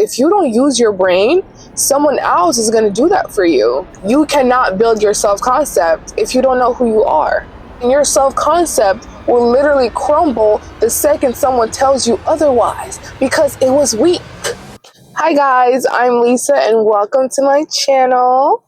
if you don't use your brain, someone else is going to do that for you. You cannot build your self-concept if you don't know who you are. And your self-concept will literally crumble the second someone tells you otherwise because it was weak. Hi guys, I'm Lisa and welcome to my channel.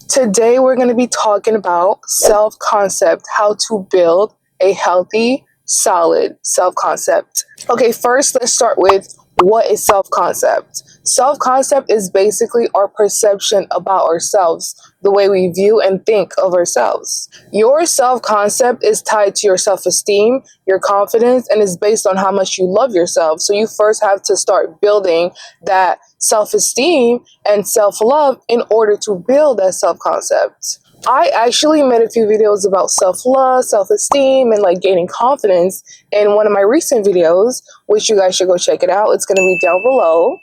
Today we're going to be talking about self-concept, how to build a healthy, solid self-concept. Okay, first let's start with what is self-concept. Self-concept is basically our perception about ourselves, the way we view and think of ourselves. Your self-concept is tied to your self-esteem, your confidence, and is based on how much you love yourself. So you first have to start building that self-esteem and self-love in order to build that self-concept. I actually made a few videos about self-love, self-esteem, and like gaining confidence in one of my recent videos, which you guys should go check it out. It's going to be down below.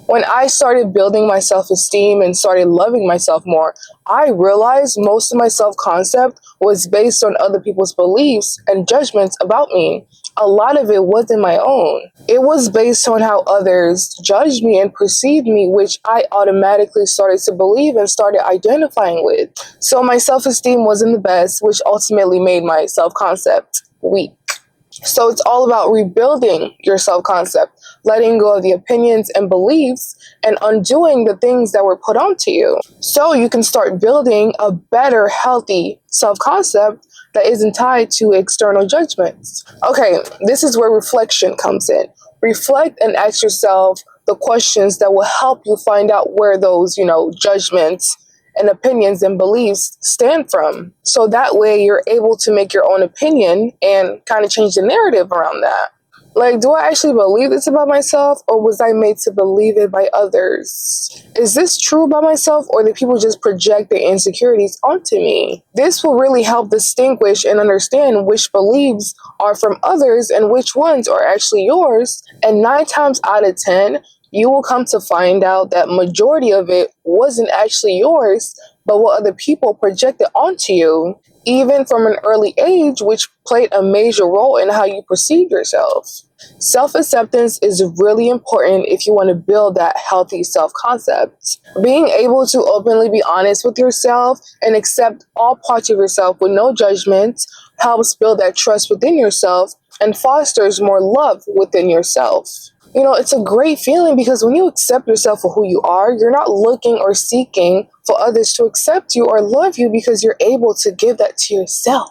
When I started building my self-esteem and started loving myself more, I realized most of my self-concept was based on other people's beliefs and judgments about me. A lot of it wasn't my own. It was based on how others judged me and perceived me, which I automatically started to believe and started identifying with. So my self-esteem wasn't the best, which ultimately made my self-concept weak. So it's all about rebuilding your self-concept, letting go of the opinions and beliefs, and undoing the things that were put onto you. So you can start building a better, healthy self-concept that isn't tied to external judgments. Okay, this is where reflection comes in. Reflect and ask yourself the questions that will help you find out where those, judgments and opinions and beliefs stand from. So that way you're able to make your own opinion and kind of change the narrative around that. Like, do I actually believe this about myself, or was I made to believe it by others? Is this true about myself, or did people just project their insecurities onto me? This will really help distinguish and understand which beliefs are from others and which ones are actually yours. And 9 times out of 10, you will come to find out that majority of it wasn't actually yours, but what other people projected onto you, even from an early age, which played a major role in how you perceive yourself. Self-acceptance is really important if you want to build that healthy self-concept. Being able to openly be honest with yourself and accept all parts of yourself with no judgment helps build that trust within yourself and fosters more love within yourself. It's a great feeling because when you accept yourself for who you are, you're not looking or seeking for others to accept you or love you because you're able to give that to yourself.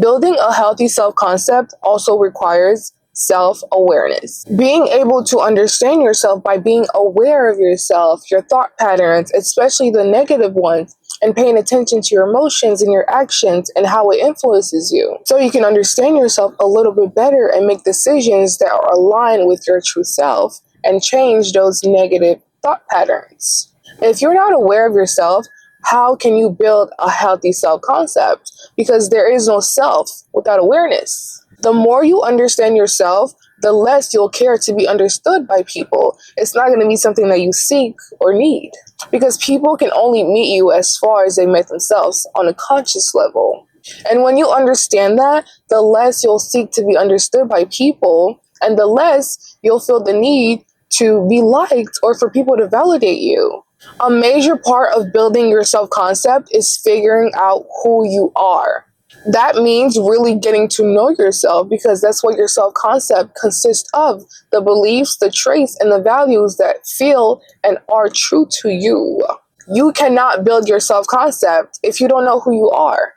Building a healthy self-concept also requires self-awareness. Being able to understand yourself by being aware of yourself, your thought patterns, especially the negative ones, and paying attention to your emotions and your actions and how it influences you. So you can understand yourself a little bit better and make decisions that are aligned with your true self and change those negative thought patterns. If you're not aware of yourself, how can you build a healthy self-concept? Because there is no self without awareness. The more you understand yourself, the less you'll care to be understood by people. It's not going to be something that you seek or need, because people can only meet you as far as they met themselves on a conscious level. And when you understand that, the less you'll seek to be understood by people, and the less you'll feel the need to be liked or for people to validate you. A major part of building your self-concept is figuring out who you are. That means really getting to know yourself, because that's what your self-concept consists of: the beliefs, the traits, and the values that feel and are true to you. You cannot build your self-concept if you don't know who you are.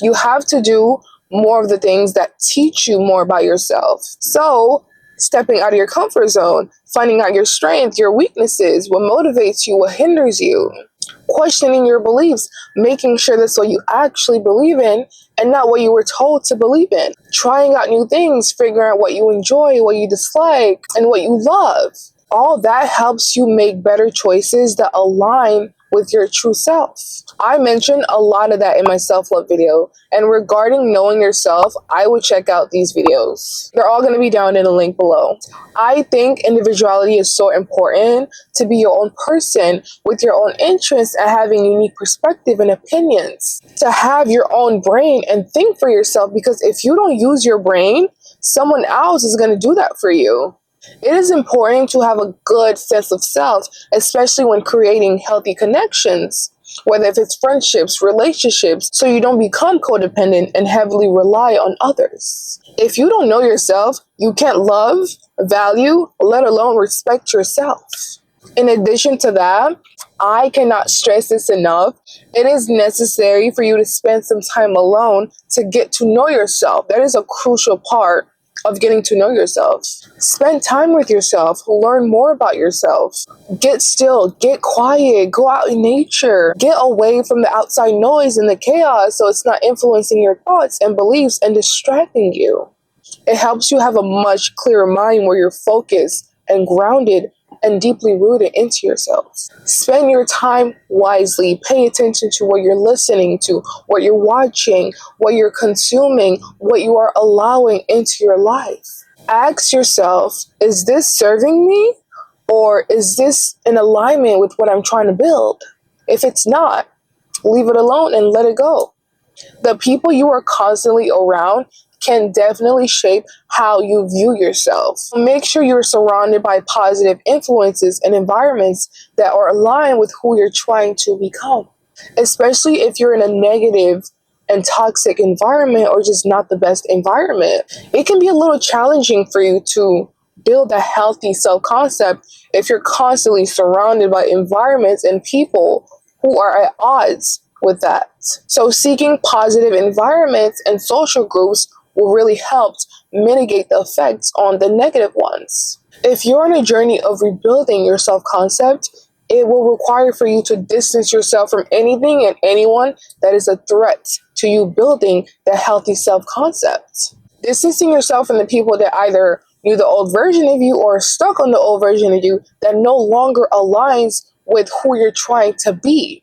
You have to do more of the things that teach you more about yourself. So, stepping out of your comfort zone, finding out your strengths, your weaknesses, what motivates you, what hinders you. Questioning your beliefs, making sure that's what you actually believe in and not what you were told to believe in. Trying out new things, figuring out what you enjoy, what you dislike, and what you love. All that helps you make better choices that align with your true self. I mentioned a lot of that in my self-love video, and regarding knowing yourself, I would check out these videos. They're all going to be down in the link below. I think individuality is so important, to be your own person with your own interests and having unique perspective and opinions. To have your own brain and think for yourself, because if you don't use your brain, someone else is going to do that for you. It is important to have a good sense of self, especially when creating healthy connections, whether if it's friendships, relationships, so you don't become codependent and heavily rely on others. If you don't know yourself, you can't love, value, let alone respect yourself. In addition to that, I cannot stress this enough. It is necessary for you to spend some time alone to get to know yourself. That is a crucial part of getting to know yourself. Spend time with yourself, learn more about yourself. Get still, get quiet, go out in nature. Get away from the outside noise and the chaos so it's not influencing your thoughts and beliefs and distracting you. It helps you have a much clearer mind where you're focused and grounded and deeply rooted into yourself. Spend your time wisely. Pay attention to what you're listening to, what you're watching, what you're consuming, what you are allowing into your life. Ask yourself, is this serving me? Or is this in alignment with what I'm trying to build? If it's not, leave it alone and let it go. The people you are constantly around can definitely shape how you view yourself. Make sure you're surrounded by positive influences and environments that are aligned with who you're trying to become. Especially if you're in a negative and toxic environment or just not the best environment. It can be a little challenging for you to build a healthy self-concept if you're constantly surrounded by environments and people who are at odds with that. So seeking positive environments and social groups will really help mitigate the effects on the negative ones. If you're on a journey of rebuilding your self-concept, it will require for you to distance yourself from anything and anyone that is a threat to you building the healthy self-concept. Distancing yourself from the people that either knew the old version of you or are stuck on the old version of you that no longer aligns with who you're trying to be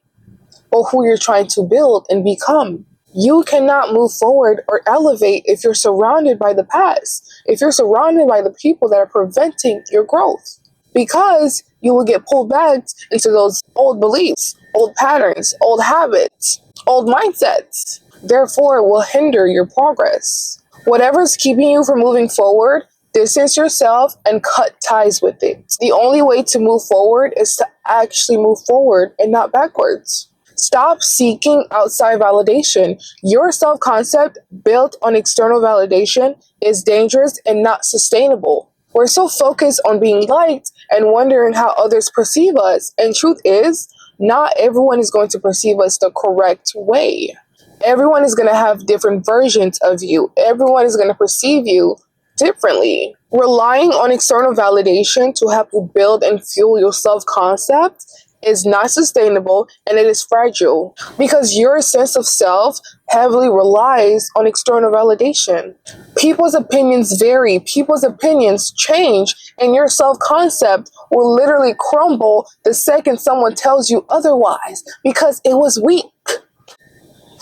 or who you're trying to build and become. You cannot move forward or elevate if you're surrounded by the past, if you're surrounded by the people that are preventing your growth, because you will get pulled back into those old beliefs, old patterns, old habits, old mindsets. Therefore, it will hinder your progress. Whatever's keeping you from moving forward, distance yourself and cut ties with it. The only way to move forward is to actually move forward and not backwards. Stop seeking outside validation. Your self-concept built on external validation is dangerous and not sustainable. We're so focused on being liked and wondering how others perceive us. And truth is, not everyone is going to perceive us the correct way. Everyone is going to have different versions of you. Everyone is going to perceive you differently. Relying on external validation to help you build and fuel your self-concept is not sustainable and it is fragile because your sense of self heavily relies on external validation. People's opinions vary, people's opinions change, and your self-concept will literally crumble the second someone tells you otherwise because it was weak.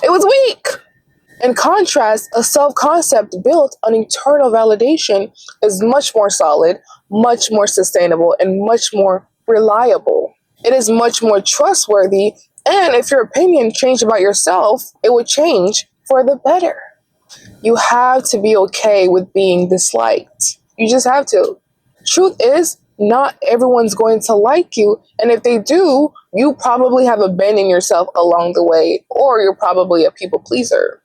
It was weak. In contrast, a self-concept built on internal validation is much more solid, much more sustainable, and much more reliable. It is much more trustworthy, and if your opinion changed about yourself, it would change for the better. You have to be okay with being disliked. You just have to. Truth is, not everyone's going to like you, and if they do, you probably have abandoned yourself along the way, or you're probably a people pleaser.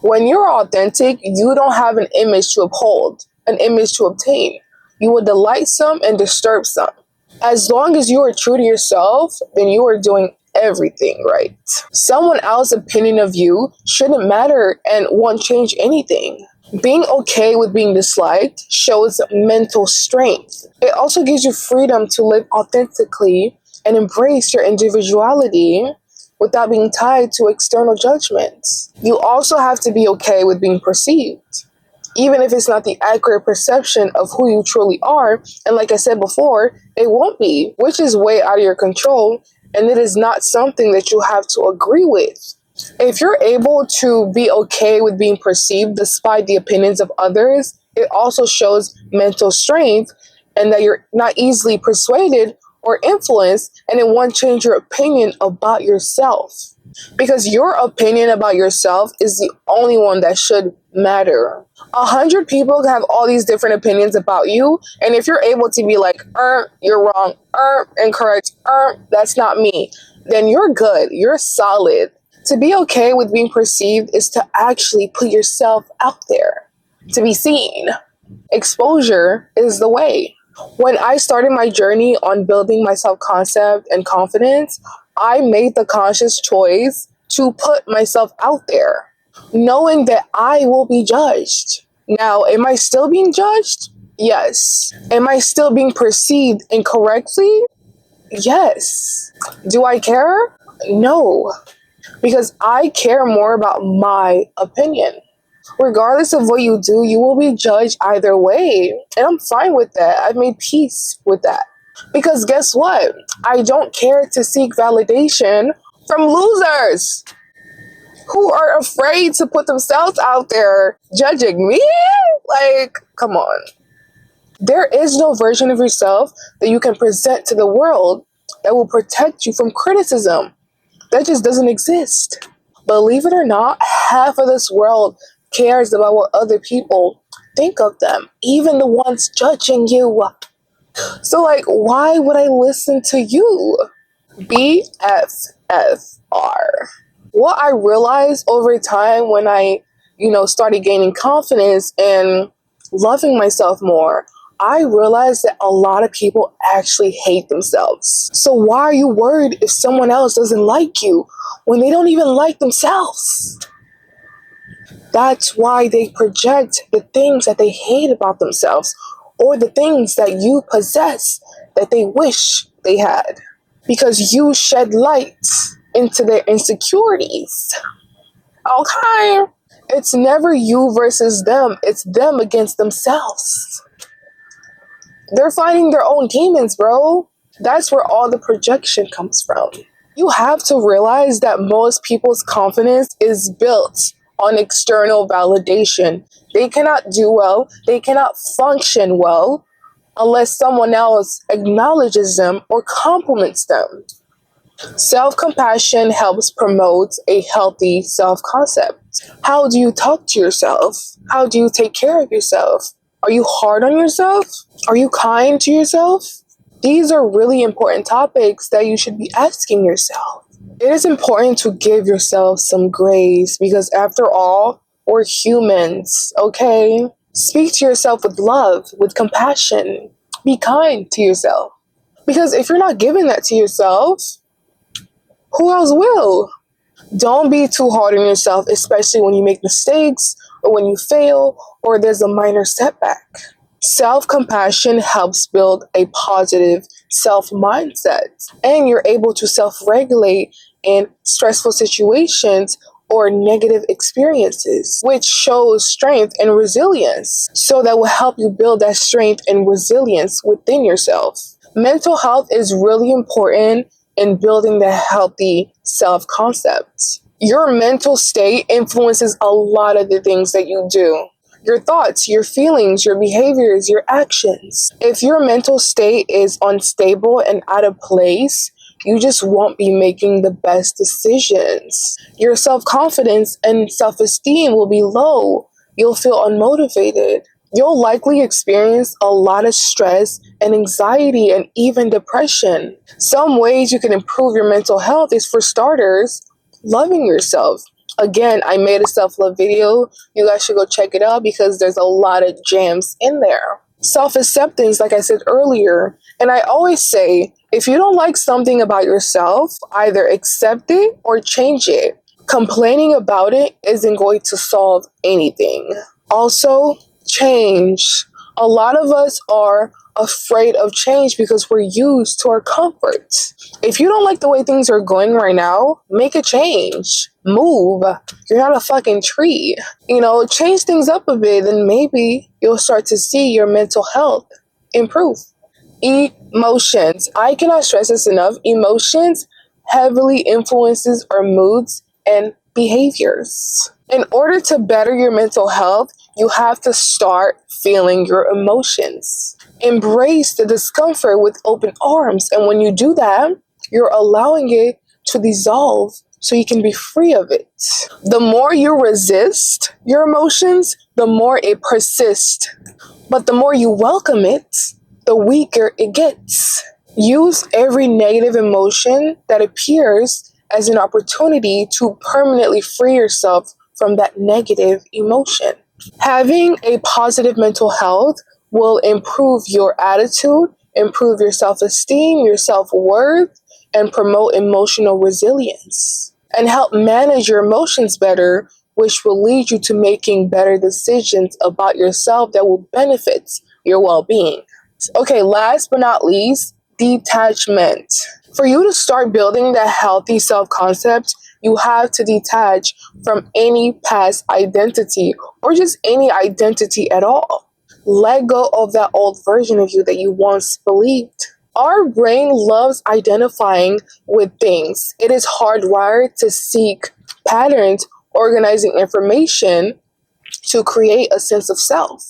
When you're authentic, you don't have an image to uphold, an image to obtain. You will delight some and disturb some. As long as you are true to yourself, then you are doing everything right. Someone else's opinion of you shouldn't matter and won't change anything. Being okay with being disliked shows mental strength. It also gives you freedom to live authentically and embrace your individuality without being tied to external judgments. You also have to be okay with being perceived, even if it's not the accurate perception of who you truly are. And like I said before, it won't be, which is way out of your control and it is not something that you have to agree with. If you're able to be okay with being perceived despite the opinions of others, it also shows mental strength and that you're not easily persuaded or influenced, and it won't change your opinion about yourself. Because your opinion about yourself is the only one that should matter. 100 people can have all these different opinions about you, and if you're able to be like, you're wrong, incorrect, that's not me, then you're good, you're solid. To be okay with being perceived is to actually put yourself out there, to be seen. Exposure is the way. When I started my journey on building my self-concept and confidence, I made the conscious choice to put myself out there, knowing that I will be judged. Now, am I still being judged? Yes. Am I still being perceived incorrectly? Yes. Do I care? No. Because I care more about my opinion. Regardless of what you do, you will be judged either way. And I'm fine with that. I've made peace with that. Because guess what? I don't care to seek validation from losers who are afraid to put themselves out there judging me. Like, come on. There is no version of yourself that you can present to the world that will protect you from criticism. That just doesn't exist. Believe it or not, half of this world cares about what other people think of them, even the ones judging you. So, like, why would I listen to you? BFFR. What I realized over time when I, started gaining confidence and loving myself more, I realized that a lot of people actually hate themselves. So why are you worried if someone else doesn't like you when they don't even like themselves? That's why they project the things that they hate about themselves or the things that you possess that they wish they had. Because you shed light into their insecurities. Okay? It's never you versus them. It's them against themselves. They're fighting their own demons, bro. That's where all the projection comes from. You have to realize that most people's confidence is built on external validation. They cannot do well, they cannot function well unless someone else acknowledges them or compliments them. Self-compassion helps promote a healthy self-concept. How do you talk to yourself? How do you take care of yourself? Are you hard on yourself? Are you kind to yourself? These are really important topics that you should be asking yourself. It is important to give yourself some grace because after all, we're humans, okay? Speak to yourself with love, with compassion. Be kind to yourself. Because if you're not giving that to yourself, who else will? Don't be too hard on yourself, especially when you make mistakes or when you fail or there's a minor setback. Self-compassion helps build a positive self-mindset, and you're able to self-regulate in stressful situations or negative experiences, which shows strength and resilience. So that will help you build that strength and resilience within yourself. Mental health is really important in building the healthy self-concept. Your mental state influences a lot of the things that you do. Your thoughts, your feelings, your behaviors, your actions. If your mental state is unstable and out of place, you just won't be making the best decisions. Your self-confidence and self-esteem will be low. You'll feel unmotivated. You'll likely experience a lot of stress and anxiety and even depression. Some ways you can improve your mental health is, for starters, loving yourself. Again, I made a self-love video. You guys should go check it out because there's a lot of gems in there. Self-acceptance, like I said earlier. And I always say, if you don't like something about yourself, either accept it or change it. Complaining about it isn't going to solve anything. Also, change. A lot of us are afraid of change because we're used to our comfort. If you don't like the way things are going right now, make a change. Move. You're not a fucking tree. Change things up a bit, and maybe you'll start to see your mental health improve. Emotions. I cannot stress this enough. Emotions heavily influences our moods and behaviors. In order to better your mental health, you have to start feeling your emotions. Embrace the discomfort with open arms, and when you do that, you're allowing it to dissolve so you can be free of it. The more you resist your emotions, the more it persists. But the more you welcome it, the weaker it gets. Use every negative emotion that appears as an opportunity to permanently free yourself from that negative emotion. Having a positive mental health will improve your attitude, improve your self esteem, your self worth, and promote emotional resilience, and help manage your emotions better, which will lead you to making better decisions about yourself that will benefit your well being. Okay, last but not least, detachment. For you to start building that healthy self concept, you have to detach from any past identity or just any identity at all. Let go of that old version of you that you once believed. Our brain loves identifying with things. It is hardwired to seek patterns, organizing information to create a sense of self,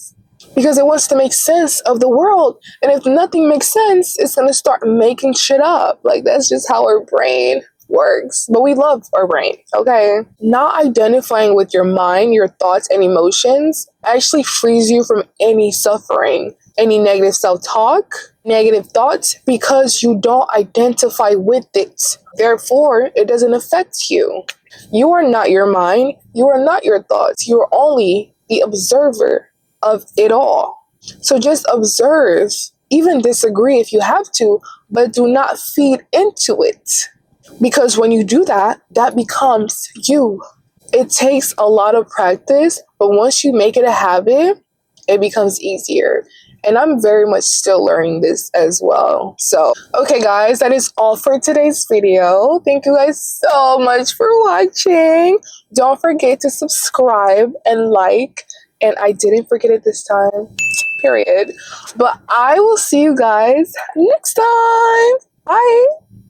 because it wants to make sense of the world. And if nothing makes sense, it's going to start making shit up. Like, that's just how our brain works. But we love our brain, okay? Not identifying with your mind, your thoughts, and emotions actually frees you from any suffering, any negative self-talk, negative thoughts, because you don't identify with it. Therefore, it doesn't affect you. You are not your mind. You are not your thoughts. You are only the observer of it all. So just observe, even disagree if you have to, but do not feed into it. Because when you do that, that becomes you. It takes a lot of practice, but once you make it a habit, it becomes easier. And I'm very much still learning this as well. So, okay guys, that is all for today's video. Thank you guys so much for watching. Don't forget to subscribe and like. And I didn't forget it this time, period. But I will see you guys next time. Bye.